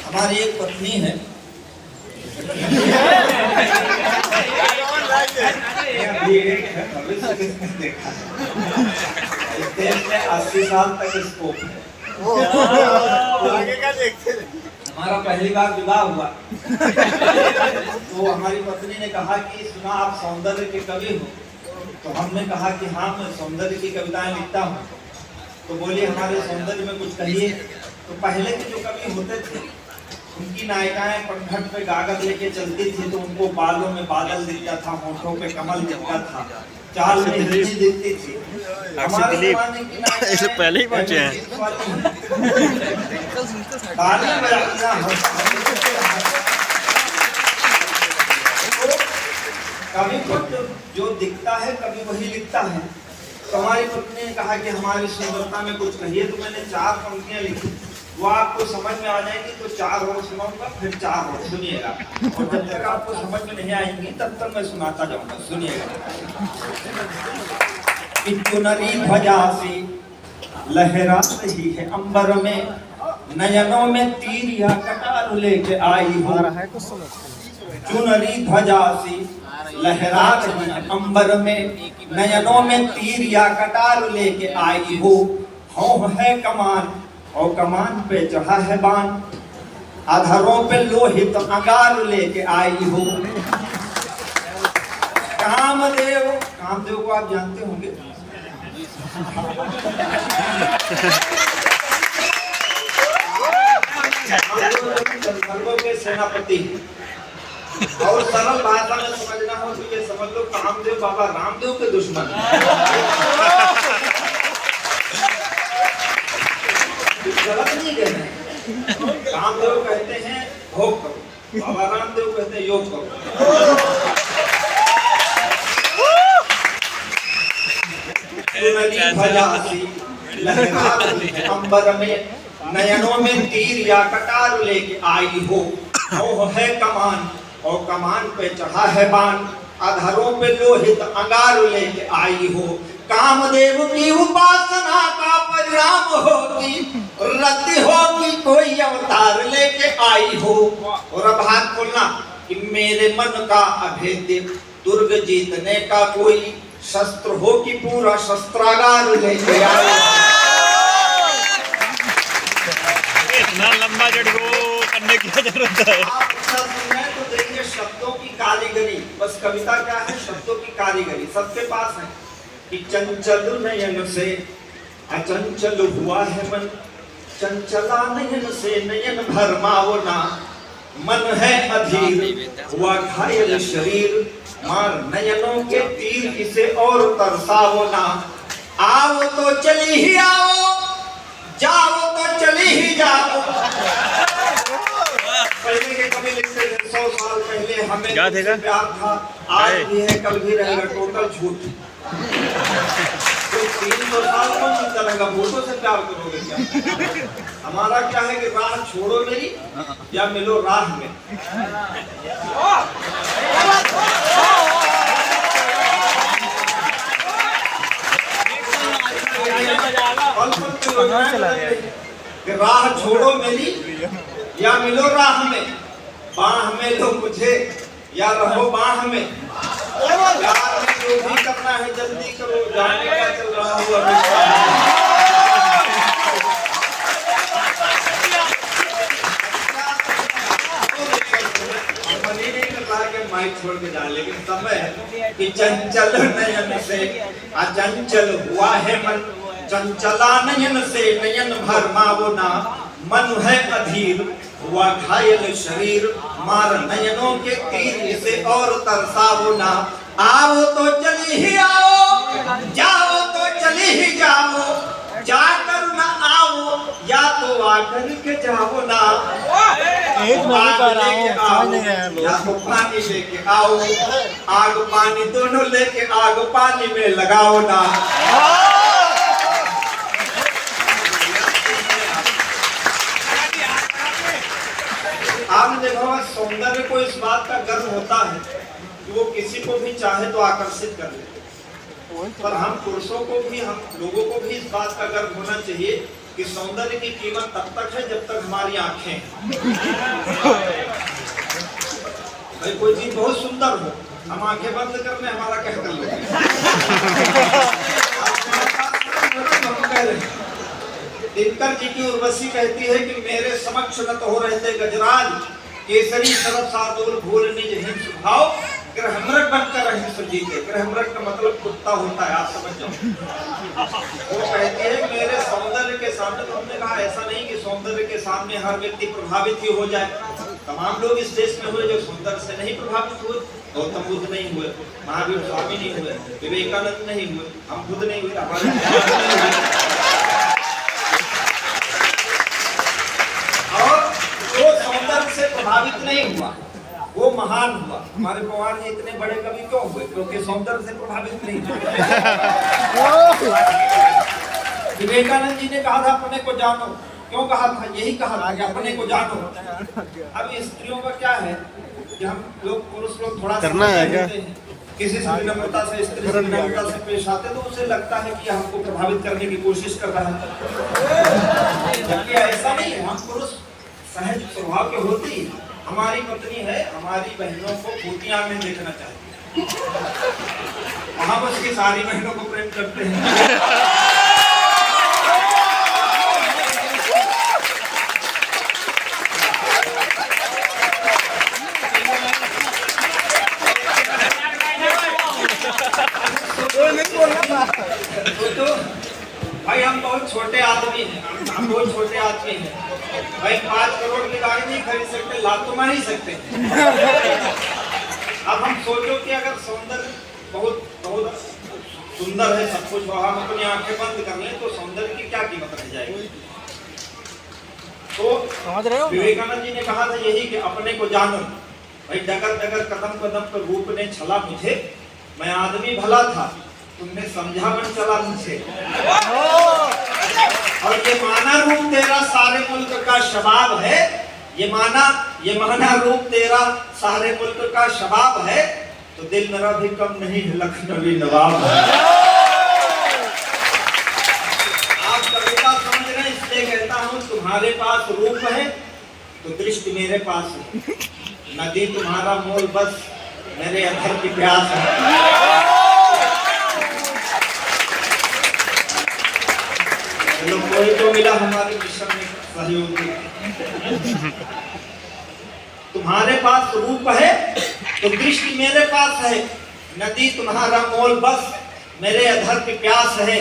हमारी एक पत्नी है, इस देश में 80 साल तक स्कोप है। हमारा पहली बार विवाह हुआ तो हमारी पत्नी ने कहा कि सुना आप सौंदर्य के कवि हो। तो हमने कहा कि हाँ मैं सौंदर्य की कविताएं लिखता हूँ। तो बोली हमारे सौंदर्य में कुछ कहिए। तो पहले के जो कवि होते थे उनकी नायिकाएं पटघट पे गागर लेके चलती थी तो उनको बालों में बादल दिखता था, होठों पे कमल दिखता था, चाल में हिरनी दिखती थी। हमारे जमाने की नायिकाएं पहले ही पहुंचे हैं। कवि को जो दिखता है कभी वही लिखता है। तो हमारी पत्नी ने कहा कि हमारी सुंदरता में कुछ कहिए। तो मैंने 4 पंक्तियां लिखी, वो आपको समझ में आ जाएगी तो 4 और सुनाऊंगा, फिर 4 और सुनिएगा, और जब तक आपको समझ में नहीं आएंगी तब तक मैं सुनाता जाऊंगा। सुनिएगा। चुनरी ध्वजा सी लहरा रही है अंबर में, नयनों में तीर या कटार लेके आई हो। चुनरी ध्वजा सी लहरा रही है अंबर में, नयनों में तीर या कटार लेके आई हो। हों है कमान और कमान पे चढ़ा है बाण, अधरों पे लोहित अंगार लेके आई हो। कामदेव, कामदेव को आप जानते होंगे, गंधर्वों के सेनापति। और सरल भाषा में समझना हो तो ये समझ लो कामदेव बाबा रामदेव के दुश्मन। गलत नहीं कहना है। कामदेव कहते हैं भोग करो, बाबा रामदेव कहते हैं योग करो। अंबर में नयनों में तीर या कटार लेके आई हो। वो है कमान और कमान पे चढ़ा है बाण, अधरों पे लोहित अंगार लेके आई हो। कामदेव की उपासना का परिणाम होगी, रति होगी कोई अवतार लेके आई हो। और अब हाथ खोलना कि मेरे मन का अभेद्य दुर्ग जीतने का कोई शस्त्र हो कि पूरा शस्त्रागार लेके आए। इतना लंबा जड़गो करने की जरूरत है। आप सुने तो देखिए शब्दों की कारीगरी, बस कविता क्या है, शब्दों की कारीगरी सबके पास है। कि चंचल नयन से अचंचल हुआ है मन, चंचला नयन से नयन भरमाओ ना। मन है अधीर हुआ घायल शरीर, मार नयनों के तीर इसे और तरसाओ ना। आओ तो चली ही आओ, जाओ तो चली ही जाओ। पहले के कवि लिखते थे 100 साल पहले हमें तुमसे प्यार था, आज भी है कल भी रहेगा, टोटल झूठ। तो 300 साल कौन चिंता रहेगा, वोटों से प्यार करोगे क्या? हमारा क्या है कि राह छोड़ो मेरी या मिलो राह में। राह छोड़ो मेरी या मिलो राह में, बाह में लो मुझे या रहो बाह में। यार में जो भी करना है जल्दी करो, जाने का चल रहा हुआ माइक छोड़ के जा, लेकिन समय है कि चंचल नयन से अचंचल हुआ है मन, चंचला नयन से नयन भरमाओ ना। मन है अधीर हुआ घायल शरीर, मार नयनों के तीर से और तरसाओ ना। आओ तो चली ही आओ, जाओ तो चली ही जाओ, जाकर ना आओ या तो आकर के जाओ ना। एक मैं कर रहा हूँ, या तो पानी लेके आओ, आग पानी दोनों लेके आग पानी में लगाओ ना। आपने देखा होगा सौंदर्य को इस बात का गर्व होता है कि वो किसी को भी चाहे तो आकर्षित कर ले। पर हम पुरुषों को भी, हम लोगों को भी इस बात का गर्व होना चाहिए कि सौंदर्य की कीमत तब तक है जब तक हमारी आंखें हैं। भाई कोई चीज बहुत सुंदर हो, हम आंखें बंद कर लें, हमारा क्या कर लेंगे। दिनकर जी की उर्वशी कहती है कि मेरे समक्ष न तो हो रहते गजराज, केसरी शरद शार्दूल भूल निज हिंस भाव, ग्रहमृग बनकर हिंस जीते। ग्रहमृग का मतलब कुत्ता होता है, आप समझ जाओ। वो कहती है मेरे सौंदर्य के सामने, तो हमने कहा ऐसा नहीं कि सौंदर्य के सामने हर व्यक्ति प्रभावित ही हो जाए। तमाम लोग इस देश में हुए जो सौंदर्य से नहीं प्रभावित हुए। गौतम बुद्ध नहीं हुए, महावीर स्वामी नहीं हुए, विवेकानंद नहीं हुए, हम खुद नहीं हुए, हमारे से प्रभावित नहीं हुआ वो महान हुआ। हमारे पवार जी इतने बड़े कवि क्यों हुए? क्योंकि सौंदर्य से प्रभावित नहीं हुए। विवेकानंद जी ने कहा था अपने को जानो, क्यों कहा था? यही कहा था कि अपने को जानो। अब स्त्रियों का क्या है कि हम लोग पुरुष लोग थोड़ा करना है क्या, किसी से विनम्रता से, स्त्री से विनम्रता से पेश आते तो उसे लगता है कि हमको प्रभावित करने की कोशिश कर रहा है, जबकि ऐसा नहीं है। हम पुरुष सहज स्वभाव के होती ही, हमारी पत्नी है, हमारी बहनों को फूटियां में देखना चाहिए। वहां बस की सारी बहनों को प्रेम करते हैं। तो भाई हम बहुत छोटे आदमी हैं, हम बहुत छोटे आदमी हैं भाई। 5 करोड़ की गाड़ी नहीं खरीद सकते, लाभ तो मार ही सकते। अब हम सोचो कि अगर सौंदर्य बहुत बहुत सुंदर है सब कुछ, और हम अपनी आंखें बंद कर लें तो सौंदर्य की क्या कीमत रह जाएगी। तो समझ रहे हो, विवेकानंद जी ने कहा था यही कि अपने को जानो। भाई डगर डगर कदम कदम पर रूप ने छला मुझे, मैं आदमी भला था तुमने समझा मन चला मुझे। और ये माना रूप तेरा सारे मुल्क का शबाब है, ये माना रूप तेरा सारे मुल्क का शबाब है, तो दिल मेरा भी कम नहीं है लखनवी नवाब है। आप कविता समझ रहे हैं, इसलिए कहता हूँ तुम्हारे पास रूप है तो दृष्टि मेरे पास है, नदी तुम्हारा मोल बस मेरे अधर की प्यास है। चलो कोई तो मिला हमारे मिशन में सहयोगी। तुम्हारे पास रूप है तो दृष्टि मेरे पास है, नदी तुम्हारा मोल बस मेरे अधर की प्यास है।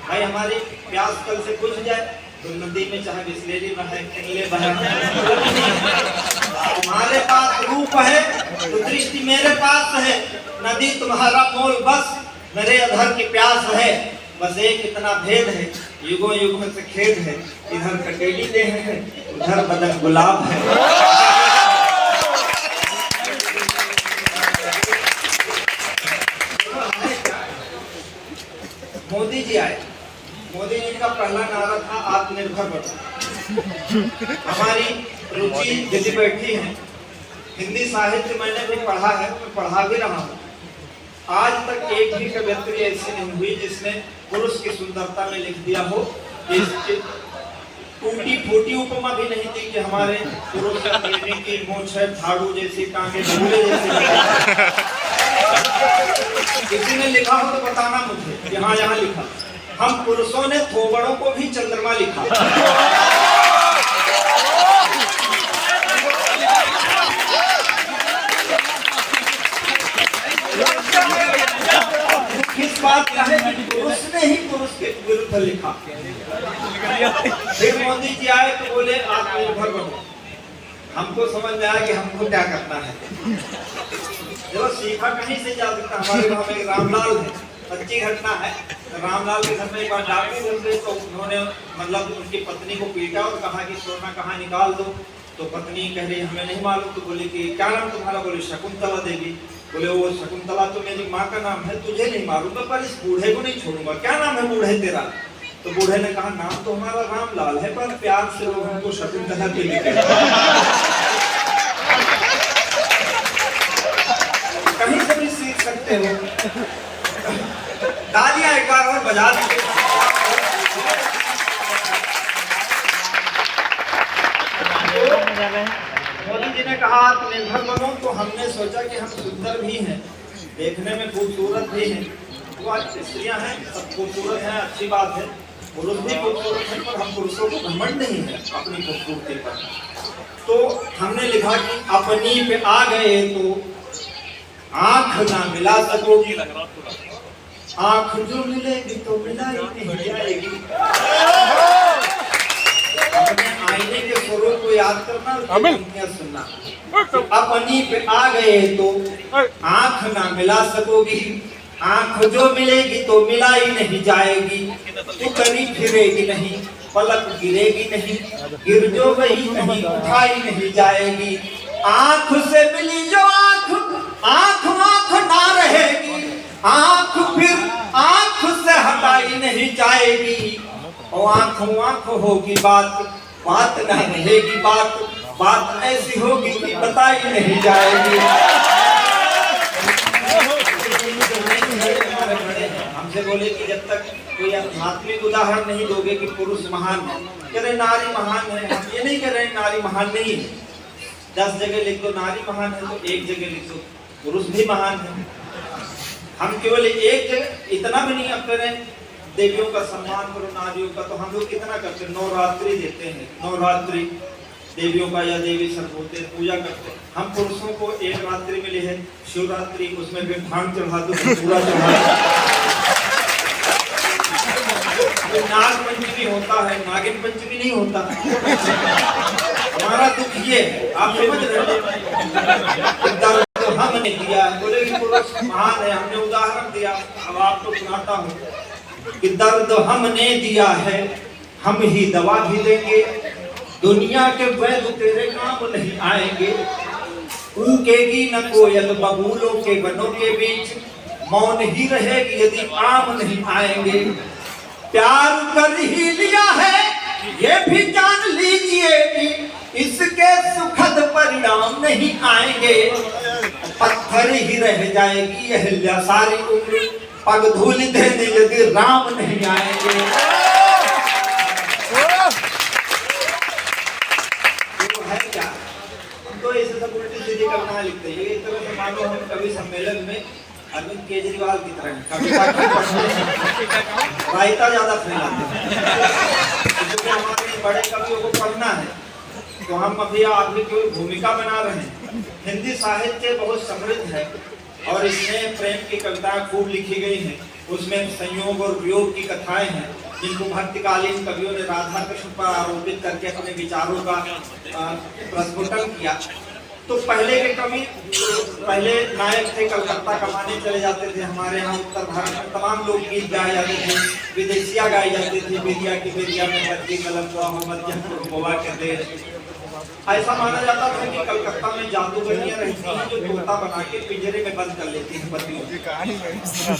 भाई हमारी प्यास कल से बुझ जाए तो नदी में चाहे बिस्लेरी बहे, किनले बहे, तुम्हारे पास रूप है तो दृष्टि मेरे पास है, नदी तुम्हारा मोल बस मेरे अधर की प्यास है। बस एक इतना भेद है, युगों युगों से खेद है, इधर कटेली देह है, उधर बदन गुलाब है। मोदी जी आए, मोदी जी का पहला नारा था आत्मनिर्भर बनो। हमारी रुचि यदि बैठी है, हिंदी साहित्य मैंने भी पढ़ा है, मैं पढ़ा भी रहा हूँ। आज तक एक भी कवियत्री ऐसी नहीं हुई जिसने पुरुष की सुंदरता में लिख दिया हो। टूटी फूटी उपमा भी नहीं थी कि हमारे पुरुष की मूंछ है झाड़ू जैसी, टांगे झूले जैसी। किसी ने लिखा हो तो बताना मुझे कि हाँ यहाँ लिखा। हम पुरुषों ने थोबड़ों को भी चंद्रमा लिखा। किस बात का है कि पुरुष ने ही पुरुष के विरुद्ध लिखा। फिर मोदी जी आए तो बोले आत्मनिर्भर बनो। हमको समझ में आया कि हमको क्या करना है। जो सीखा कहीं से जा सकता। हमारे गाँव में रामलाल है, सच्ची घटना है। रामलाल के घर में एक बार डाकू घुसे तो उन्होंने मतलब उनकी पत्नी को पीटा और कहा कि सोना कहाँ निकाल दो। तो पत्नी कह रही हमें नहीं मालूम। तो बोले कि क्या नाम तुम्हारा? बोले शकुंतला देवी। बोले वो शकुंतला तो मेरी माँ का नाम है, तुझे नहीं मालूम, पर इस बूढ़े को नहीं छोड़ूंगा। क्या नाम है बूढ़े तेरा? तो बूढ़े ने कहा नाम तो हमारा रामलाल है, पर प्यार से लोग हमको शकुंतला के लिए कहीं से भी सीख सकते हो। तालियां एक बार और बजा दीजिए। बात निर्भर बनो तो हमने सोचा कि हम सुंदर भी हैं, देखने में खूबसूरत भी हैं। तो आज स्त्रियां हैं, सब खूबसूरत हैं, अच्छी बात है, पुरुष भी खूबसूरत हैं, पर हम पुरुषों को घमंड नहीं है अपनी खूबसूरती पर। तो हमने लिखा कि अपनी पे आ गए तो आंख ना मिला सकोगी, आंख जो मिलेगी तो मिला ही नहीं जाएगी। अपने आईने के स्वरूप को याद करना, पंक्तियां सुनना। अपनी पे आ गए तो आंख ना मिला सकोगी, आंख जो मिलेगी तो मिला ही नहीं जाएगी। तू करी फिरेगी नहीं, पलक गिरेगी नहीं, गिर जो वही नहीं उठाई नहीं जाएगी। आंख से मिली जो आंख, आंख आंख ना रहेगी, आंख फिर आंख से हटाई नहीं जाएगी। और आंख होगी बात, बात ना रहेगी बात, बात ऐसी होगी कि बताई नहीं जाएगी। हमसे बोले कि जब तक कोई आध्यात्मिक उदाहरण नहीं दोगे कि पुरुष महान है, कह रहे नारी महान है। हम ये नहीं कह रहे नारी महान नहीं है। 10 जगह लिख दो नारी महान है तो एक जगह लिख दो पुरुष भी महान है। हम केवल एक जगह इतना भी नहीं अब करें देवियों का सम्मान करो, नारियों का। तो हम लोग कितना करते हैं, नवरात्रि देते हैं, नवरात्रि देवियों का या देवी सब होते हैं, पूजा करते हैं। हम पुरुषों को एक रात्रि मिली है शिवरात्रि, उसमें भी भांग चढ़ा दो, पूरा चढ़ा दो। नाग पंचमी होता है, नागिन पंचमी नहीं होता। हमारा दुख ये है, आप समझ रहे हैं। तो हमने दिया, बोले कि पुरुष महान है, हमने उदाहरण दिया। अब आपको सुनाता हूँ कि दर्द हमने दिया है, हम ही दवा भी देंगे। दुनिया के वैद्य तेरे काम नहीं आएंगे। कूकेगी न कोयल बबूलों के बनों के बीच, मौन ही रहेगी यदि आम नहीं आएंगे। प्यार कर ही लिया है ये भी जान लीजिए कि इसके सुखद परिणाम नहीं आएंगे। पत्थर ही रह जाएगी यह सारी उम्र, पग धूल देने यदि राम नहीं आएंगे। तो है क्या, हम तो ऐसे सब उल्टी सीधी कविता लिखते हैं। एक तरह से मानो हम कवि सम्मेलन में अरविंद केजरीवाल की तरह कभी रायता ज्यादा फैलाते हैं। क्योंकि हमारे बड़े कवियों को पढ़ना है तो हम अभी आगे कोई भूमिका बना रहे हैं। हिंदी साहित्य बहुत समृद्ध है और इसमें प्रेम की कविताएं खूब लिखी गई हैं। उसमें संयोग और वियोग की कथाएं हैं जिनको भक्तिकालीन कवियों ने राधा कृष्ण पर आरोपित करके अपने विचारों का प्रस्फुटन किया। तो पहले के कवि, पहले नायक थे, कलकत्ता कमाने चले जाते थे। हमारे यहाँ उत्तर भारत में तमाम लोग गीत गाए जाते थे, विदेशिया गाई जाती थी। बेरिया की बेरिया में बच्ची कलम गोवा के देश। ऐसा माना जाता था कि कलकत्ता में जादूगरियां रहती हैं जो तोता बना के पिंजरे में बंद कर लेती हैं पतियों को।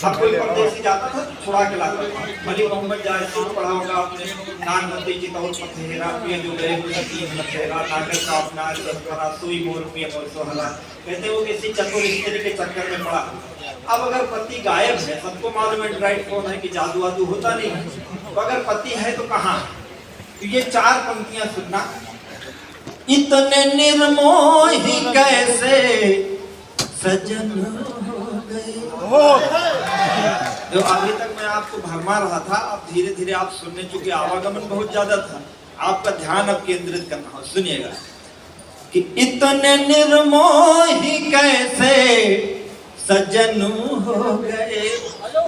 अब कोई परदेसी जाता था तो छुड़ा के लाता था। मलिक मोहम्मद जायसी पढ़ा होगा आपने, नागमती चितौर पथेरा पिए जो गए तीन पथेरा, नागर का अपना रसभरा, सुई मोर पिए मोर सोहरा। कहते वो किसी चतुर स्त्री के चक्कर में पड़ा। अब अगर पति गायब है, सबको मालूम एंड्रॉइड फोन है कि जादू वादू होता नहीं है, तो अगर पति है तो कहाँ है? तो ये 4 पंक्तियां सुनना। इतने निर्मोही कैसे सजन हो गए। जो अभी तक मैं आपको भरमा रहा था, अब धीरे धीरे आप सुनने, चूंकि आवागमन बहुत ज्यादा था, आपका ध्यान अब केंद्रित करना हो। सुनिएगा कि इतने निर्मोही कैसे सजन हो गए,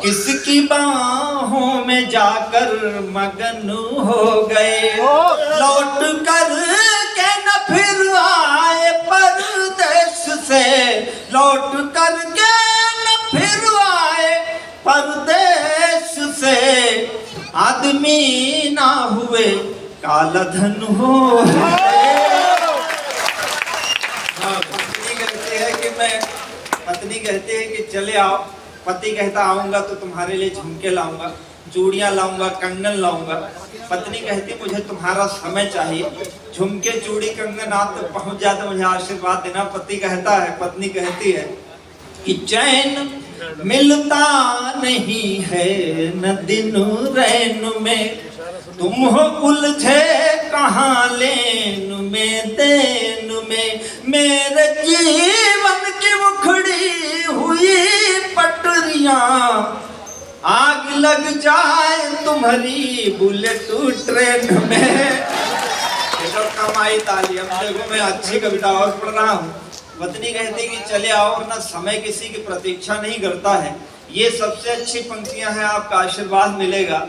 किसकी बाहों में जाकर मगन हो गए। लौट कर के न फिर आए परदेश से, लौट कर के न फिर आए परदेश से। आदमी ना हुए काला धन हो गए। पत्नी कहती है कि चले आओ, पति कहता आऊंगा तो तुम्हारे लिए झुमके लाऊंगा, चूड़ियां लाऊंगा, कंगन लाऊंगा। पत्नी कहती मुझे तुम्हारा समय चाहिए, झुमके चूड़ी कंगन आप तक पहुंच जाए तो मुझे आशीर्वाद देना। पति कहता है, पत्नी कहती है कि चैन मिलता नहीं है न दिन रैन में, तुम हो उलझे कहाँ लेनु में देनु में, मेरे जीवन की उखड़ी हुई पटरियां, आग लग जाए तुम्हारी बुलेट ट्रेन में। तो कमाई ताली। अब देखो मैं अच्छी कविता और पढ़ रहा हूँ। वतनी कहती कि चले आओ, और ना समय किसी की प्रतीक्षा नहीं करता है। ये सबसे अच्छी पंक्तियां हैं, आपका आशीर्वाद मिलेगा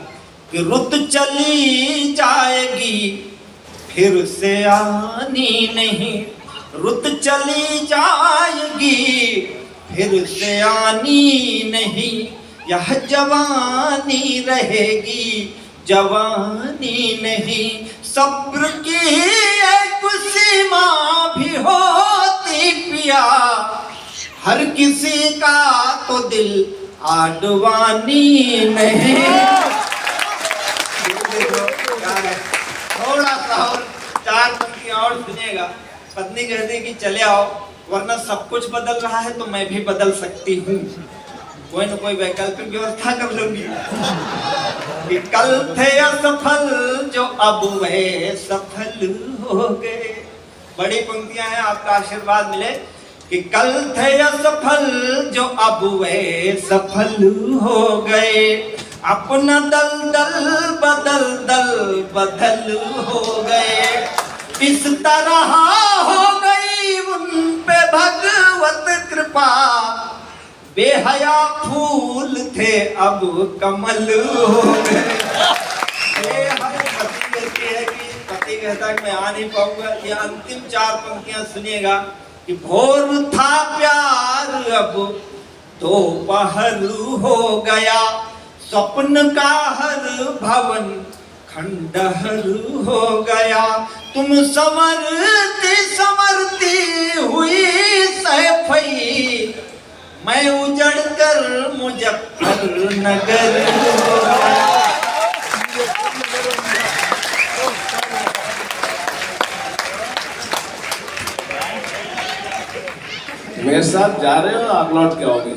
कि रुत चली जाएगी फिर से आनी नहीं, रुत चली जाएगी फिर से आनी नहीं, यह जवानी रहेगी जवानी नहीं, सब्र की एक सीमा भी होती पिया, हर किसी का तो दिल आडवानी नहीं। थोड़ा सा और 4 पंक्तियां और सुनिएगा। पत्नी कहती कि चले आओ, वरना सब कुछ बदल रहा है तो मैं भी बदल सकती हूँ, कोई न कोई वैकल्पिक व्यवस्था कर लूंगी। कि कल थे असफल जो अब वे सफल हो गए। बड़ी पंक्तियां हैं, आपका आशीर्वाद मिले कि कल थे असफल जो अब वे सफल हो गए, अपना दल दल बदल दल बदल हो गए, इस तरह हो गई उन पे भगवत कृपा, बेहया फूल थे अब कमल हो गए। पति कहता है मैं आ नहीं पाऊंगा। ये अंतिम 4 पंक्तियां सुनिएगा कि भोर था प्यार अब दोपहर हो गया, स्वप्न का हर भवन खंडहर हो गया, तुम संवरती संवरती हुई सैफई, मैं उजड़ कर मुजफ्फरनगर हो गया। मेरे साथ जा रहे हो, आप लौट के आओगे?